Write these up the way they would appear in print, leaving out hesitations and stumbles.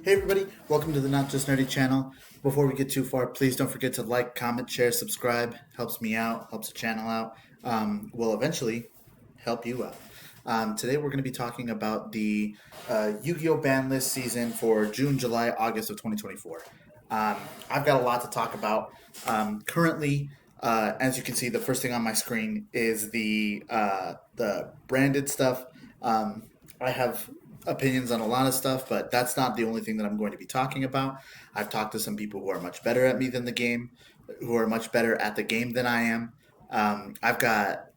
Hey everybody, welcome to the Not Just Nerdy channel. Before we get too far, please don't forget to like, comment, share, subscribe. Helps me out, helps the channel out. Will eventually help you out. Today we're going to be talking about the Yu-Gi-Oh! Banlist season for June, July, August of 2024. Um, I've got a lot to talk about. Currently, as you can see, the first thing on my screen is the branded stuff. Um, I have opinions on a lot of stuff, but that's not the only thing that I'm going to be talking about. I've talked to some people who are much better at me than the game, who are much better at the game than I am. I've got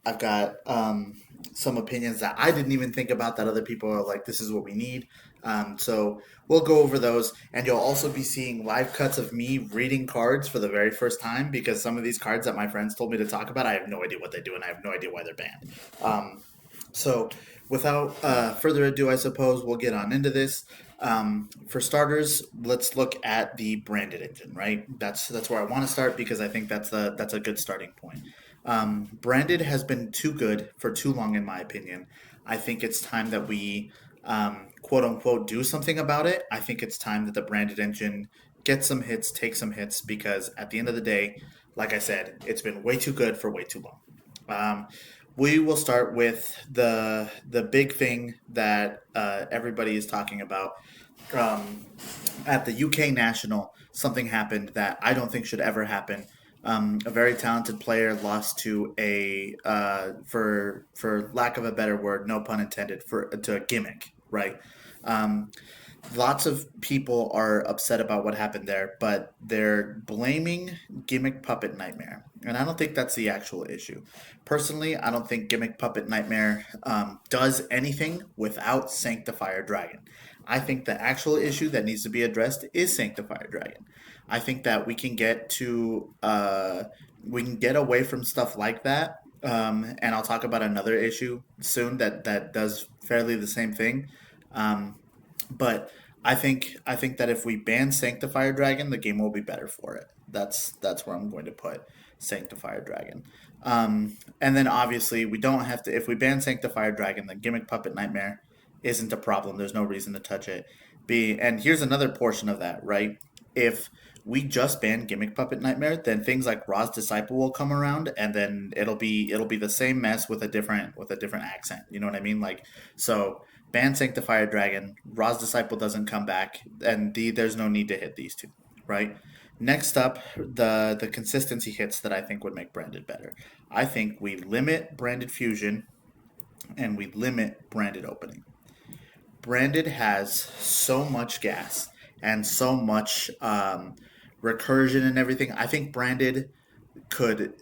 some opinions that I didn't even think about that other people are like, this is what we need. So we'll go over those, and you'll also be seeing live cuts of me reading cards for the very first time because some of these cards that my friends told me to talk about, I have no idea what they do, and I have no idea why they're banned. So, without further ado, I suppose we'll get on into this. For starters, let's look at the branded engine. Right, that's where I want to start because I think that's a good starting point. Branded has been too good for too long, in my opinion. I think it's time that we quote unquote do something about it. I think it's time that the branded engine get some hits, take some hits, because at the end of the day, like I said, it's been way too good for way too long. Um, we will start with the big thing that everybody is talking about. Um, at the UK National, something happened that I don't think should ever happen. A very talented player lost to for lack of a better word, no pun intended, for to a gimmick, right? Um, Lots of people are upset about what happened there, but they're blaming Gimmick Puppet Nightmare. And I don't think that's the actual issue. Personally, I don't think Gimmick Puppet Nightmare does anything without Sanctifier Dragon. I think the actual issue that needs to be addressed is Sanctifier Dragon. I think that we can get away from stuff like that. And I'll talk about another issue soon that does fairly the same thing. Um, but I think that if we ban Sanctifier Dragon, the game will be better for it. That's where I'm going to put Sanctifier Dragon. And then obviously we don't have to. If we ban Sanctifier Dragon, then Gimmick Puppet Nightmare isn't a problem. There's no reason to touch it. And here's another portion of that, right? If we just ban Gimmick Puppet Nightmare, then things like Ra's Disciple will come around, and then it'll be the same mess with a different accent. You know what I mean? Like so, ban Sanctifier Dragon, Ra's Disciple doesn't come back, and there's no need to hit these two, right? Next up, the consistency hits that I think would make Branded better. I think we limit Branded Fusion and we limit Branded Opening. Branded has so much gas and so much recursion and everything. I think Branded could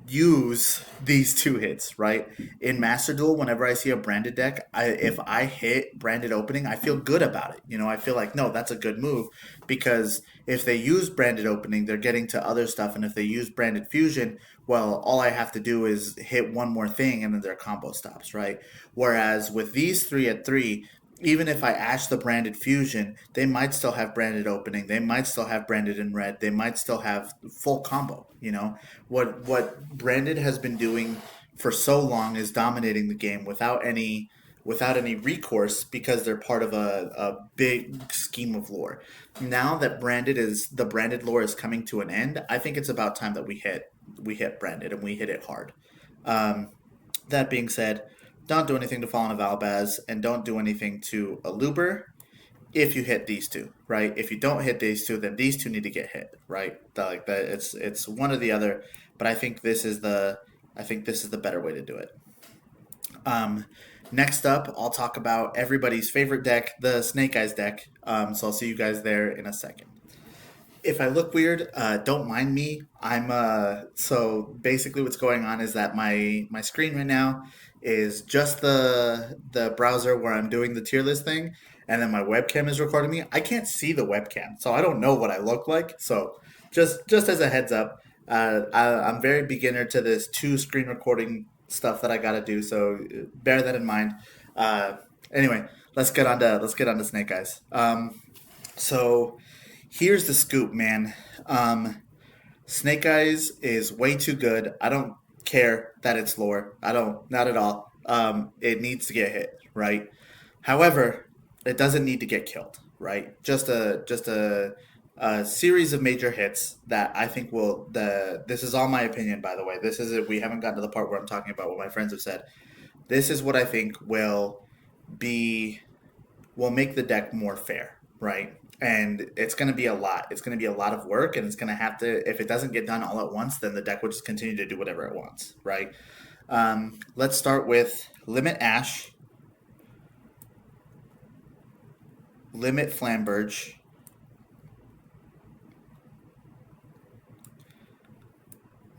use these two hits, right? In Master Duel, whenever I see a branded deck, if I hit branded opening, I feel good about it. You know, I feel like, no, that's a good move because if they use branded opening, they're getting to other stuff. And if they use branded fusion, well, all I have to do is hit one more thing and then their combo stops, right? Whereas with these three at three, even if I ash the branded fusion, they might still have branded opening. They might still have branded in red. They might still have full combo. You know what branded has been doing for so long is dominating the game without any recourse because they're part of a big scheme of lore. Now that the branded lore is coming to an end, I think it's about time that we hit branded and we hit it hard. Um, that being said, don't do anything to Fallen of Albaz and don't do anything to Aluber if you hit these two, right? If you don't hit these two, then these two need to get hit, right? Like that, it's one or the other. But I think this is the better way to do it. Um, Next up, I'll talk about everybody's favorite deck, the Snake Eyes deck. So I'll see you guys there in a second. If I look weird, don't mind me. I'm so basically what's going on is that my screen right now is just the browser where I'm doing the tier list thing, and then my webcam is recording me. I can't see the webcam, so I don't know what I look like. So just as a heads up, I'm very beginner to this two screen recording stuff that I got to do. So bear that in mind. Uh, anyway, let's get on to Snake Eyes. So here's the scoop, man. Um, Snake Eyes is way too good. I don't care that it's lore. I don't, not at all. It needs to get hit, right? However, it doesn't need to get killed, right? A series of major hits that I think will the this is all my opinion, by the way. This is it. We haven't gotten to the part where I'm talking about what my friends have said. This is what I think be will make the deck more fair, right? And it's going to be a lot. It's going to be a lot of work, and it's going to have to. If it doesn't get done all at once, then the deck will just continue to do whatever it wants, right? Let's start with limit Ash, limit Flamberge,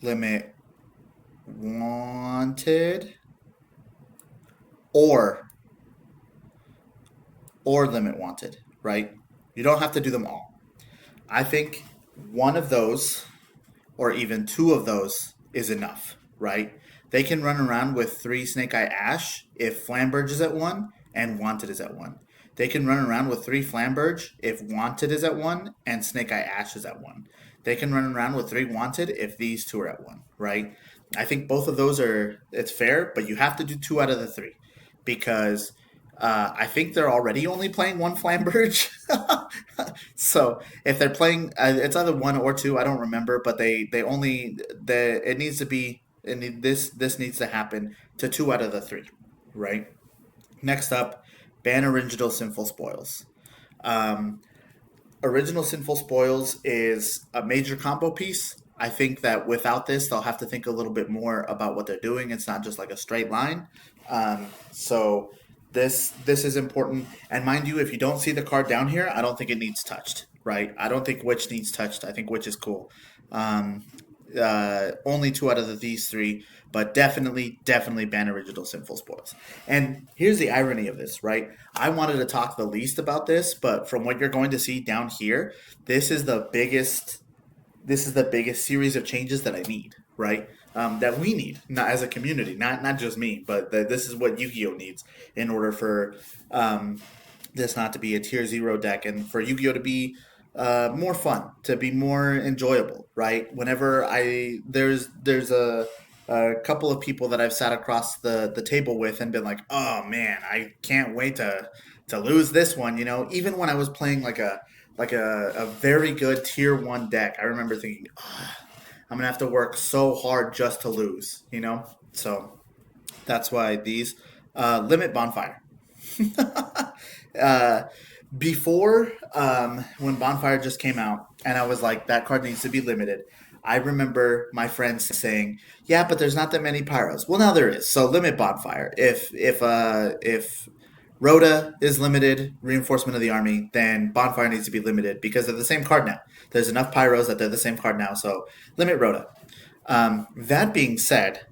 limit Wanted, or limit Wanted, right? You don't have to do them all. I think one of those or even two of those is enough, right? They can run around with three Snake Eye Ash if Flamberge is at one and Wanted is at one. They can run around with three Flamberge if Wanted is at one and Snake Eye Ash is at one. They can run around with three Wanted if these two are at one, right? I think both of those it's fair, but you have to do two out of the three because I think they're already only playing one Flamberge. So if they're playing, it's either one or two. I don't remember, but they only the it needs to be this needs to happen to two out of the three, right? Next up, ban original sinful spoils. Um, Original Sinful Spoils is a major combo piece. I think that without this, they'll have to think a little bit more about what they're doing. It's not just like a straight line. So this is important. And mind you, if you don't see the card down here, I don't think it needs touched. Right? I don't think Witch needs touched. I think Witch is cool. Um, Only two out of these three, but definitely ban original sinful spoils. And here's the irony of this, right? I wanted to talk the least about this, but from what you're going to see down here, this is the biggest series of changes that I need, right? That we need, not as a community, not just me, but this is what Yu-Gi-Oh needs in order for this not to be a tier zero deck, and for Yu-Gi-Oh to be more fun, to be more enjoyable, right? Whenever there's a couple of people that I've sat across the table with and been like, oh man, I can't wait to lose this one. You know, even when I was playing a very good tier one deck, I remember thinking, oh, I'm gonna have to work so hard just to lose. You know, so that's why these limit bonfire. uh, Before when Bonfire just came out, and I was like, that card needs to be limited. I remember my friends saying, "Yeah, but there's not that many pyros." Well, now there is. So limit Bonfire. If Rhoda is limited, reinforcement of the army, then Bonfire needs to be limited because they're the same card now. There's enough pyros that they're the same card now. So limit Rhoda. That being said,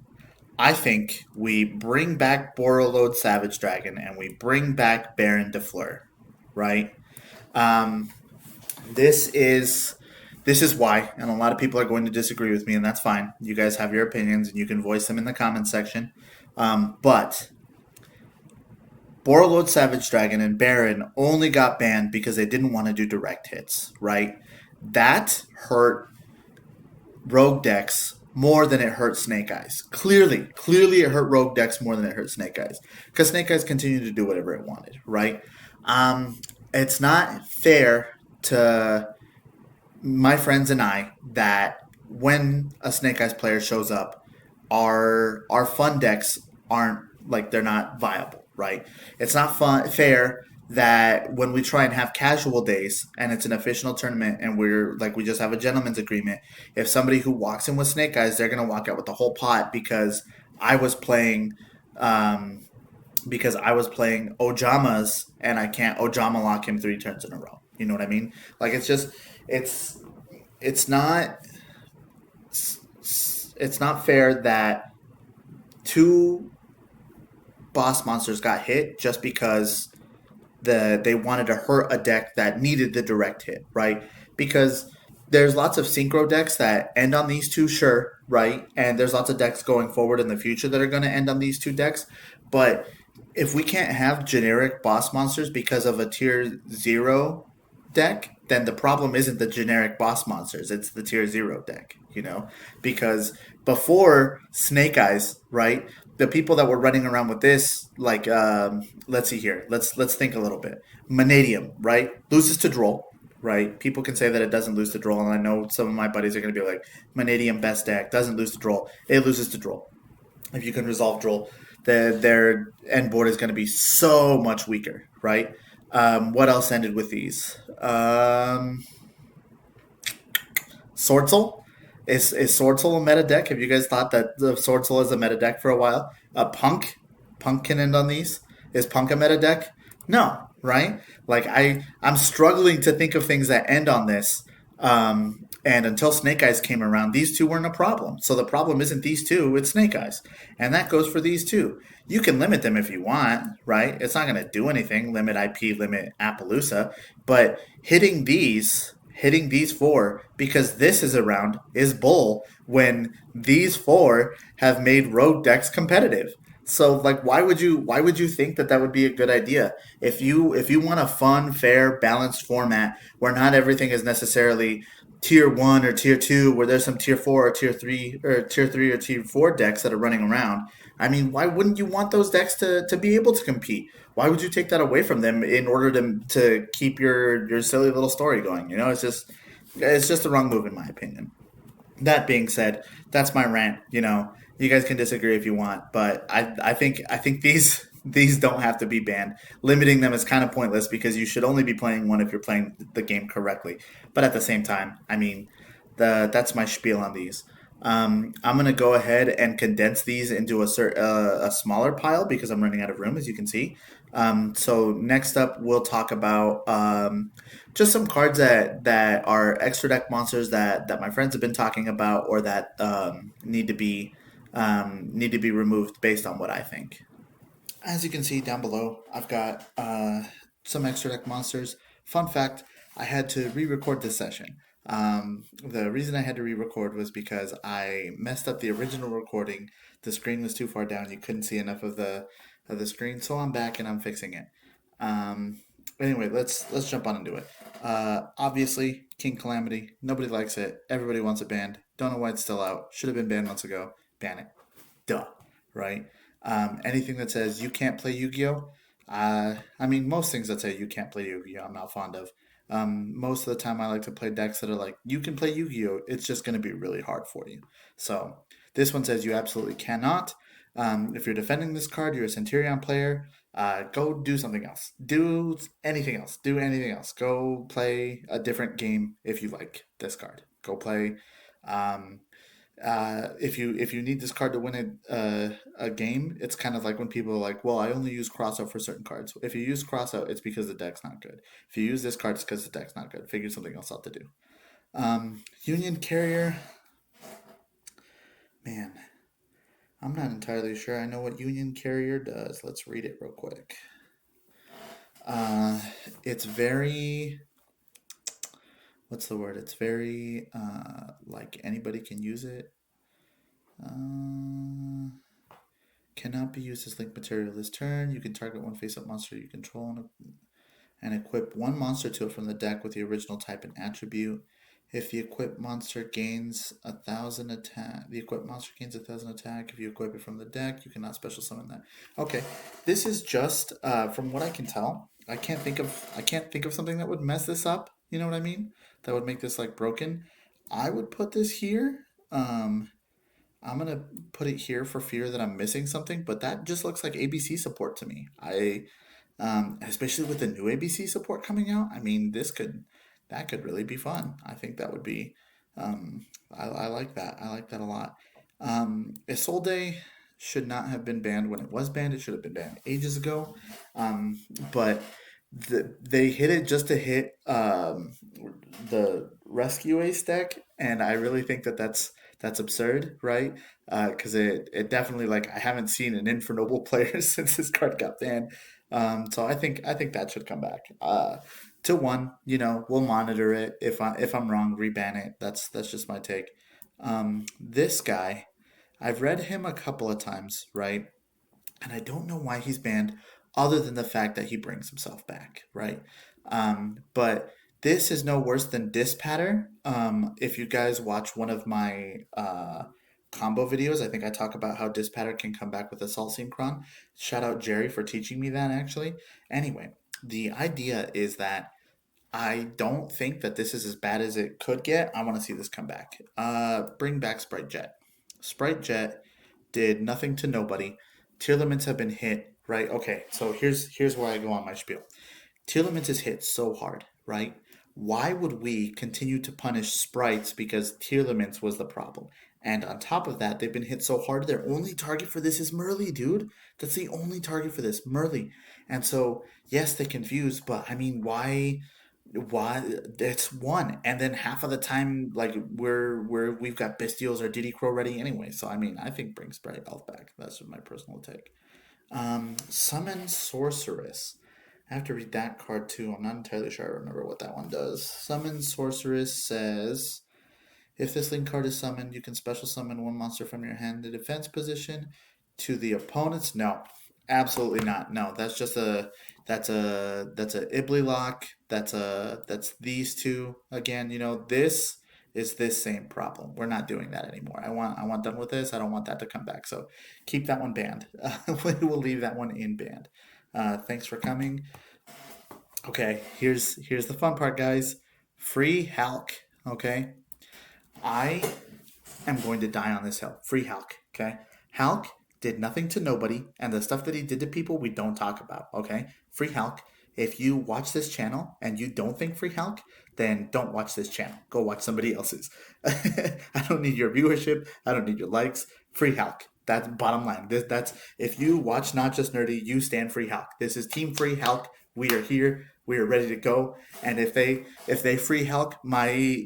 I think we bring back Borreload Savage Dragon and we bring back Baron DeFleur, right? Um, this is this is why, and a lot of people are going to disagree with me, and that's fine. You guys have your opinions, and you can voice them in the comments section. But Borreload Savage Dragon and Baron only got banned because they didn't want to do direct hits, right? That hurt Rogue decks more than it hurt Snake Eyes. Clearly, it hurt Rogue decks more than it hurt Snake Eyes because Snake Eyes continued to do whatever it wanted, right? It's not fair to my friends and I that when a Snake Eyes player shows up, our fun decks aren't like they're not viable, right? It's not fair that when we try and have casual days and it's an official tournament and we're like we just have a gentleman's agreement, if somebody who walks in with Snake Eyes, they're gonna walk out with the whole pot I was playing um, because I was playing Ojamas and I can't Ojama lock him three turns in a row. You know what I mean? Like it's it's not it's not fair that two boss monsters got hit just because they wanted to hurt a deck that needed the direct hit, right? Because there's lots of synchro decks that end on these two, sure, right? And there's lots of decks going forward in the future that are going to end on these two decks. But if we can't have generic boss monsters because of a tier zero deck, then the problem isn't the generic boss monsters, it's the tier zero deck, you know? Because before Snake Eyes, right? the people that were running around with this, like, let's see here, let's think a little bit. Vanadium, right, loses to Droll, right? People can say that it doesn't lose to Droll, and I know some of my buddies are going to be like, Vanadium best deck doesn't lose to Droll. It loses to Droll. If you can resolve Droll, their end board is going to be so much weaker, right? What else ended with these? Swordsel? Is Swordsel a meta deck? Have you guys thought that the Swordsel is a meta deck for a while? Punk can end on these. Is Punk a meta deck? No, right? Like I'm struggling to think of things that end on this. And until Snake Eyes came around, these two weren't a problem. So the problem isn't these two; it's Snake Eyes, and that goes for these two. You can limit them if you want, right? It's not going to do anything. Limit IP, limit Appaloosa, but hitting these four because this is around is bull when these four have made rogue decks competitive. So like why would you think that that would be a good idea if you want a fun, fair, balanced format where not everything is necessarily tier 1 or tier 2 where there's some tier 4 or tier 3 or tier 4 decks that are running around. I mean, why wouldn't you want those decks to be able to compete? Why would you take that away from them in order to keep your silly little story going? It's just the wrong move in my opinion. That being said, that's my rant. You guys can disagree if you want, but I think these don't have to be banned. Limiting them is kind of pointless because you should only be playing one if you're playing the game correctly. But at the same time, I mean, that's my spiel on these. I'm gonna go ahead and condense these into a smaller pile because I'm running out of room, as you can see. So next up, we'll talk about just some cards that are extra deck monsters that my friends have been talking about or that need to be removed based on what I think. As you can see down below, I've got some extra deck monsters. Fun fact, I had to re-record this session. The reason I had to re-record was because I messed up the original recording. The screen was too far down. You couldn't see enough of the screen, so I'm back and I'm fixing it. Um, anyway, let's jump on into it. Obviously, King Calamity. Nobody likes it. Everybody wants it banned. Don't know why it's still out. Should have been banned months ago. Ban it. Duh. Right? Anything that says you can't play Yu-Gi-Oh. I mean, most things that say you can't play Yu-Gi-Oh, I'm not fond of. Most of the time, I like to play decks that are like you can play Yu-Gi-Oh. It's just going to be really hard for you. So this one says you absolutely cannot. If you're defending this card, you're a Centurion player. Go do something else. Do anything else. Do anything else. Go play a different game if you like this card. Go play. Um, if you need this card to win a game, it's kind of like when people are like, "Well, I only use crossout for certain cards." If you use crossout, it's because the deck's not good. If you use this card, it's because the deck's not good. Figure something else out to do. Union Carrier, man, I'm not entirely sure. I know what Union Carrier does. Let's read it real quick. Uh, it's very, what's the word? It's very like anybody can use it. Uh, Cannot be used as link material this turn. You can target one face-up monster you control and equip one monster to it from the deck with the original type and attribute. If the equipped monster gains 1,000 attack, the equipped monster gains 1,000 attack. If you equip it from the deck, you cannot special summon that. Okay, this is just from what I can tell. I can't think of something that would mess this up. You know what I mean? That would make this like broken. I would put this here. I'm gonna put it here for fear that I'm missing something, but that just looks like ABC support to me. Especially with the new ABC support coming out. I mean, that could really be fun. I think that would be, I like that. I like that a lot. Isolde should not have been banned when it was banned. It should have been banned ages ago. But they hit it just to hit the Rescue Ace deck, and I really think that that's absurd, right? Because it definitely like I haven't seen an Infernoble player since this card got banned. So I think that should come back. To one, we'll monitor it. If I'm wrong, reban it. That's just my take. This guy, I've read him a couple of times, right? And I don't know why he's banned, other than the fact that he brings himself back, right? But this is no worse than Dispatter. If you guys watch one of my combo videos. I think I talk about how Dispatter can come back with Assault Synchron. Shout out Jerry for teaching me that actually. Anyway, the idea is that I don't think that this is as bad as it could get. I want to see this come back. Bring back Sprite Jet. Sprite Jet did nothing to nobody. Tier limits have been hit, right? Okay, so here's where I go on my spiel. Tier limits is hit so hard, right? Why would we continue to punish sprites because tier limits was the problem? And on top of that, they've been hit so hard, their only target for this is Merly, dude. That's the only target for this, Merly. And so, yes, they confuse, but I mean, why it's one and then half of the time like we've got Bestials or Diddy Crow ready anyway, so I mean I think bring Sprite Health back. That's just my personal take. Summon Sorceress. I have to read that card too. I'm not entirely sure I remember what that one does. Summon Sorceress says if this link card is summoned, you can special summon one monster from your hand to defense position to the opponent's. No, absolutely not. No, that's a Ibly lock. That's these two again. This is this same problem. We're not doing that anymore. I want done with this. I don't want that to come back. So keep that one banned. We will leave that one in banned. Thanks for coming. Okay, here's the fun part, guys. Free Hulk. Okay, I am going to die on this hill. Free Hulk, okay? Hulk did nothing to nobody, and the stuff that he did to people we don't talk about, okay? Free Hulk. If you watch this channel and you don't think Free Hulk, then don't watch this channel. Go watch somebody else's. I don't need your viewership. I don't need your likes. Free Hulk. That's bottom line. That's if you watch Not Just Nerdy, you stand Free Hulk. This is Team Free Hulk. We are here. We are ready to go. And if they free Hulk, my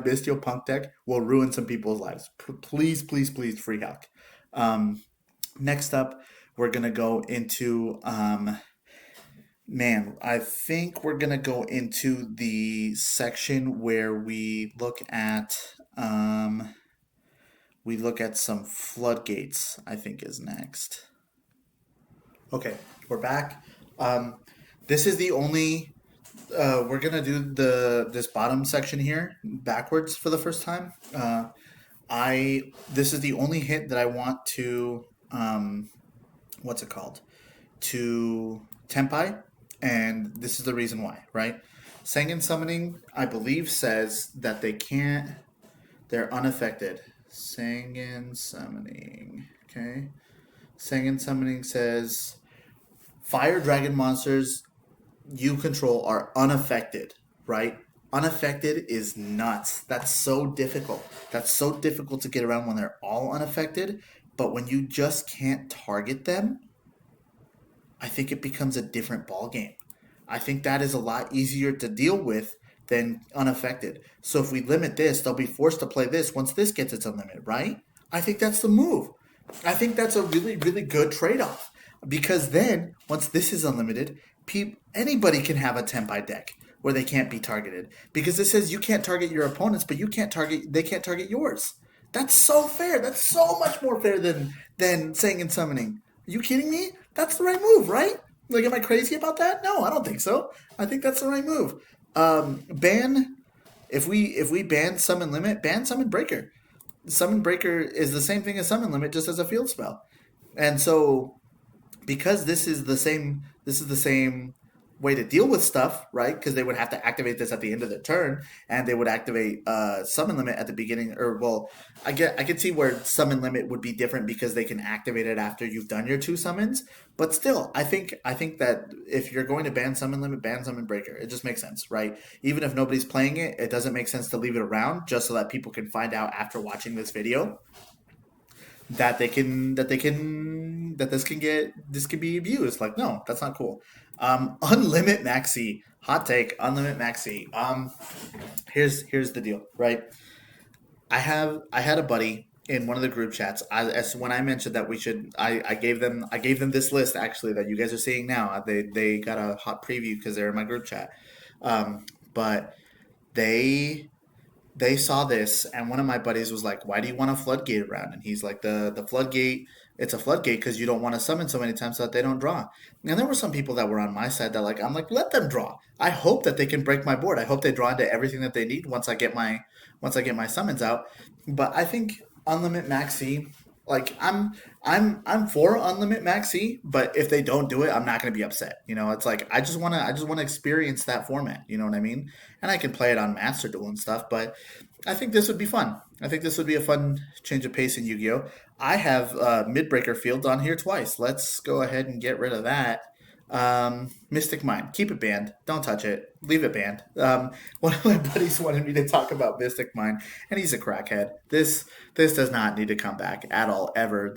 bestial punk deck will ruin some people's lives. Please, please, please, free Hulk. Um, Next up, we're gonna go into man. I think we're gonna go into the section where we look at some floodgates. I think is next. Okay, we're back. Um, this is the only we're gonna do this bottom section here backwards for the first time. I This is the only hit that I want to what's it called to tempai, and this is the reason why. Right, Sengen summoning I believe says that they're unaffected. Sengen summoning, okay. Sengen summoning says fire dragon monsters you control are unaffected, right? Unaffected is nuts. That's so difficult. That's so difficult to get around when they're all unaffected. But when you just can't target them, I think it becomes a different ball game. I think that is a lot easier to deal with than unaffected. So if we limit this, they'll be forced to play this once this gets its unlimited, right? I think that's the move. I think that's a really, really good trade off. Because then, once this is unlimited, anybody can have a Tenpai deck where they can't be targeted. Because it says you can't target your opponents, but they can't target yours. That's so fair. That's so much more fair than saying and summoning. Are you kidding me? That's the right move, right? Like, am I crazy about that? No, I don't think so. I think that's the right move. Ban if we ban summon limit, ban summon breaker. Summon breaker is the same thing as summon limit, just as a field spell. And so because this is the same way to deal with stuff, right? Because they would have to activate this at the end of the turn, and they would activate summon limit at the beginning. Or well, I can see where summon limit would be different because they can activate it after you've done your two summons. But still, I think that if you're going to ban summon limit, ban summon breaker. It just makes sense, right? Even if nobody's playing it, it doesn't make sense to leave it around just so that people can find out after watching this video that this can be abused. Like, no, that's not cool. Unlimit Maxi. Hot take, unlimit Maxi. Here's the deal, right? I had a buddy in one of the group chats. As when I mentioned that we should, I gave them this list actually that you guys are seeing now. They got a hot preview because they're in my group chat. But they they saw this, and one of my buddies was like, "Why do you want a floodgate around?" And he's like, "The floodgate, it's a floodgate because you don't want to summon so many times so that they don't draw." And there were some people that were on my side that I'm like, let them draw. I hope that they can break my board. I hope they draw into everything that they need once I get my summons out. But I think. Unlimit Maxi. Like I'm for Unlimit Maxi, but if they don't do it, I'm not gonna be upset. It's like I just wanna experience that format. You know what I mean? And I can play it on Master Duel and stuff, but I think this would be fun. I think this would be a fun change of pace in Yu-Gi-Oh! I have Midbreaker Field on here twice. Let's go ahead and get rid of that. Mystic Mind, keep it banned. Don't touch it. Leave it banned. One of my buddies wanted me to talk about Mystic Mind, and he's a crackhead. This does not need to come back at all ever.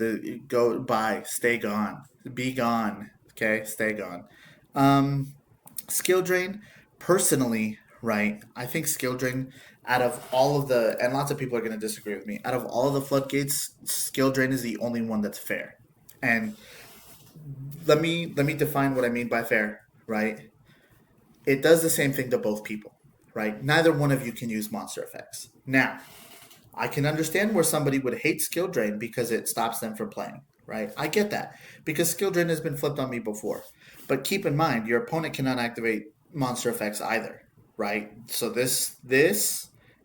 Go by, stay gone, be gone. Okay, stay gone. Um, Skill drain, personally, right? I think skill drain, out of all of the, and lots of people are going to disagree with me. Out of all of the floodgates, skill drain is the only one that's fair. And let me define what I mean by fair, right? It does the same thing to both people, right? Neither one of you can use monster effects. Now, I can understand where somebody would hate skill drain because it stops them from playing, right? I get that because skill drain has been flipped on me before. But keep in mind, your opponent cannot activate monster effects either, right? So this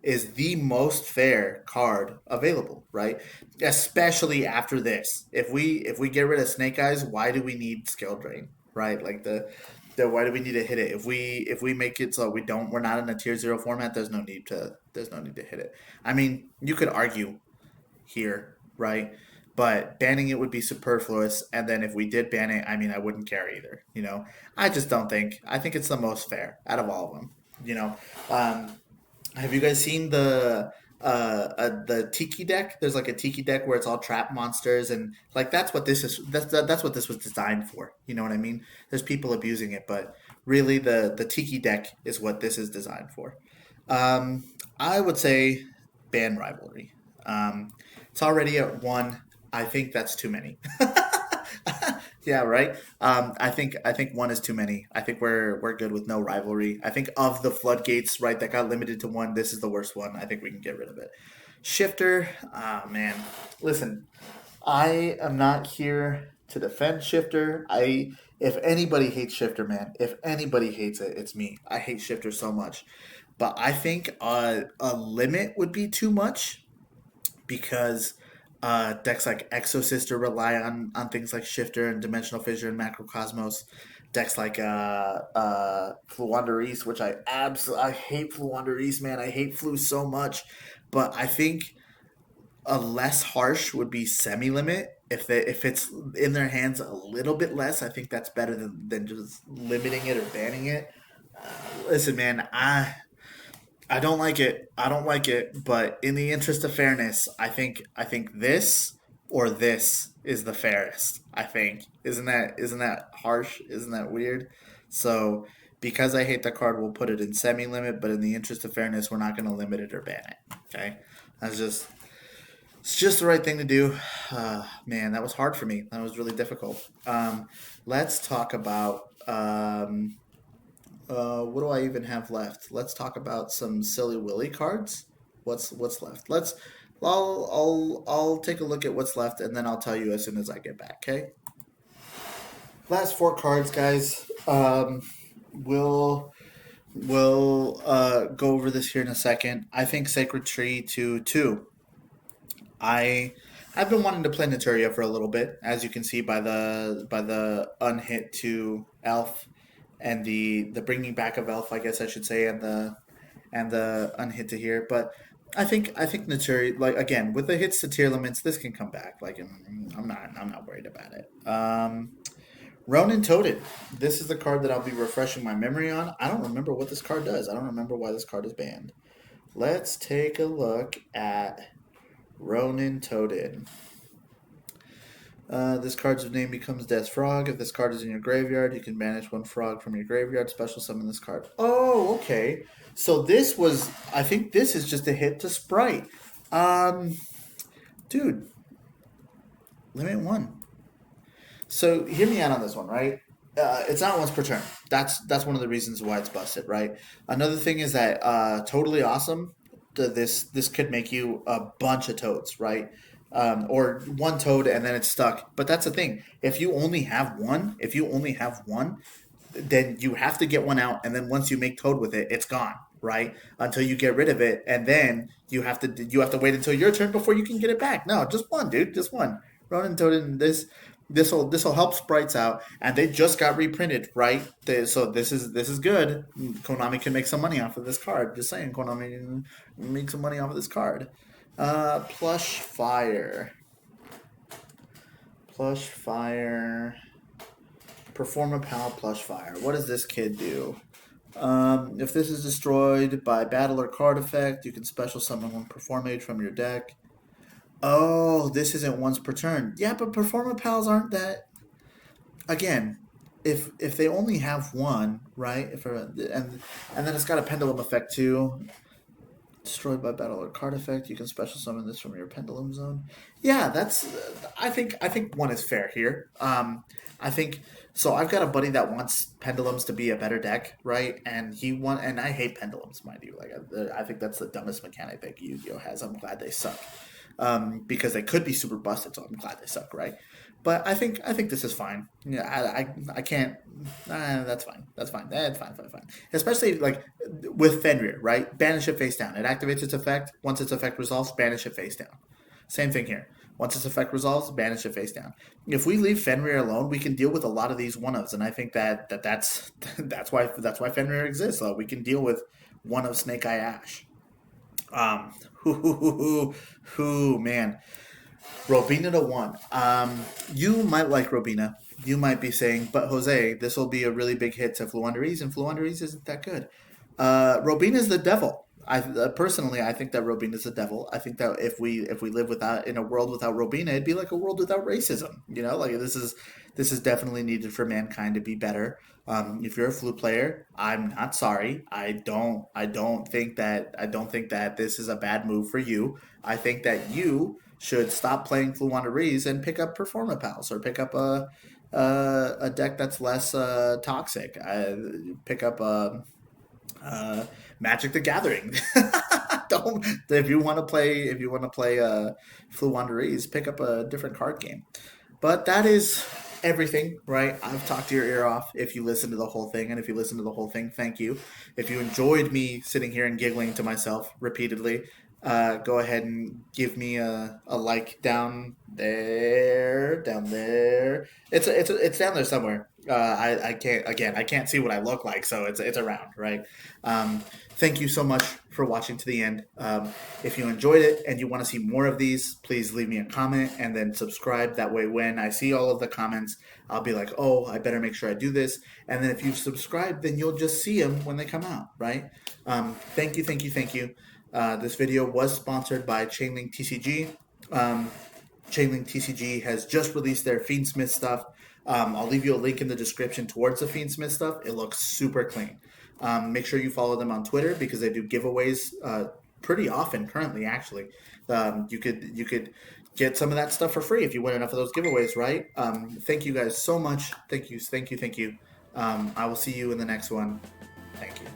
is the most fair card available, right? Especially after this. If we get rid of Snake Eyes, why do we need skill drain, right? Like the why do we need to hit it? If we make it so we're not in a tier zero format, there's no need to hit it. I mean, you could argue here, right? But banning it would be superfluous, and then if we did ban it, I mean, I wouldn't care either. I just don't think. I think it's the most fair out of all of them. You know, um, have you guys seen the Tiki deck? There's like a Tiki deck where it's all trap monsters, and like that's what this is. That's what this was designed for. You know what I mean? There's people abusing it, but really the Tiki deck is what this is designed for. Um, I would say ban rivalry. It's already at one. I think that's too many. Yeah, right. I think one is too many. I think we're good with no rivalry. I think of the floodgates, right, that got limited to one, this is the worst one. I think we can get rid of it. Shifter, man. Listen, I am not here to defend Shifter. If anybody hates Shifter, man, if anybody hates it, it's me. I hate Shifter so much. But I think a limit would be too much because decks like Exosister rely on things like Shifter and Dimensional Fissure and Macrocosmos. Decks like Fluandereese, which I hate Fluandereese, man. I hate Flu so much, but I think a less harsh would be semi limit. If it's in their hands a little bit less, I think that's better than just limiting it or banning it. Listen, man, I don't like it. I don't like it. But in the interest of fairness, I think this or this is the fairest. I think isn't that harsh? Isn't that weird? So because I hate the card, we'll put it in semi limit. But in the interest of fairness, we're not going to limit it or ban it. Okay, that's just it's just the right thing to do. Man, that was hard for me. That was really difficult. Let's talk about what do I even have left? Let's talk about some silly willy cards. What's left? I'll take a look at what's left and then I'll tell you as soon as I get back. Okay. Last four cards, guys. We'll we'll go over this here in a second. I think Sacred Tree to two. I I've been wanting to play Naturia for a little bit, as you can see by the unhit to Elf and the bringing back of Elf, I guess I should say, and the unhit to here. But I think Naturi, like again with the hits to tier limits, this can come back. Like I'm not worried about it. Ronin Toaded. This is the card that I'll be refreshing my memory on. I don't remember what this card does. I don't remember why this card is banned. Let's take a look at Ronin Toaded. This card's name becomes Death Frog. If this card is in your graveyard, you can banish one frog from your graveyard. Special summon this card. Oh, okay. So this was, I think this is just a hit to Sprite. Um, Dude, limit one. So hear me out on this one, right? It's not once per turn. That's one of the reasons why it's busted, right? Another thing is that totally awesome. This could make you a bunch of toads, right? Or one toad and then it's stuck. But that's the thing. If you only have one, then you have to get one out, and then once you make toad with it, it's gone, right? Until you get rid of it, and then you have to wait until your turn before you can get it back. No, just one, dude, just one. Ronin Totem, this will help sprites out, and they just got reprinted, right? So this is good. Konami can make some money off of this card. Just saying, Konami can make some money off of this card. Plush Fire, Plush Fire, Perform a Pal Plush Fire. What does this kid do? If this is destroyed by battle or card effect, you can special summon one Perform Age from your deck. Oh, this isn't once per turn. Yeah, but Performa Pals aren't that. Again, if they only have one, right? And then it's got a pendulum effect too. Destroyed by battle or card effect, you can special summon this from your pendulum zone. Yeah, that's. I think one is fair here. I think so. I've got a buddy that wants pendulums to be a better deck, right? And I hate pendulums, mind you. Like I think that's the dumbest mechanic that Yu-Gi-Oh has. I'm glad they suck, because they could be super busted. So I'm glad they suck, right? But I think this is fine. Yeah, I can't. That's fine. That's fine. That's fine. Fine. Fine. Especially like with Fenrir, right? Banish it face down. It activates its effect. Once its effect resolves, banish it face down. Same thing here. Once its effect resolves, banish it face down. If we leave Fenrir alone, we can deal with a lot of these one ofs, and I think that's that's why Fenrir exists. So we can deal with one of Snake Eye Ash. Um, man. Robina to one. You might like Robina. You might be saying, but Jose, this will be a really big hit to Fluenderies, and Fluenderies isn't that good. Robina's the devil. Personally, I think that Robina's the devil. I think that if we live without in a world without Robina, it'd be like a world without racism. Like this is definitely needed for mankind to be better. If you're a Flu player, I'm not sorry. I don't think that this is a bad move for you. I think that you should stop playing Fluenderies and pick up Performa Pals or pick up a deck that's less toxic. Pick up Magic the Gathering. Don't if you want to play Fluenderies, pick up a different card game. But that is everything, right? I've talked your ear off if you listen to the whole thing. And if you listen to the whole thing, thank you. If you enjoyed me sitting here and giggling to myself repeatedly, go ahead and give me a like down there, down there. It's down there somewhere. I can't see what I look like, so it's around, right? Thank you so much for watching to the end. If you enjoyed it and you want to see more of these, please leave me a comment and then subscribe. That way, when I see all of the comments, I'll be like, oh, I better make sure I do this. And then if you've subscribed, then you'll just see them when they come out, right? Thank you, thank you, thank you. This video was sponsored by Chainlink TCG. Um, Chainlink TCG has just released their Fiendsmith stuff. I'll leave you a link in the description towards the Fiendsmith stuff. It looks super clean. Make sure you follow them on Twitter because they do giveaways pretty often currently. Actually, you could get some of that stuff for free if you win enough of those giveaways, right? Thank you guys so much. Thank you, thank you, thank you. I will see you in the next one. Thank you.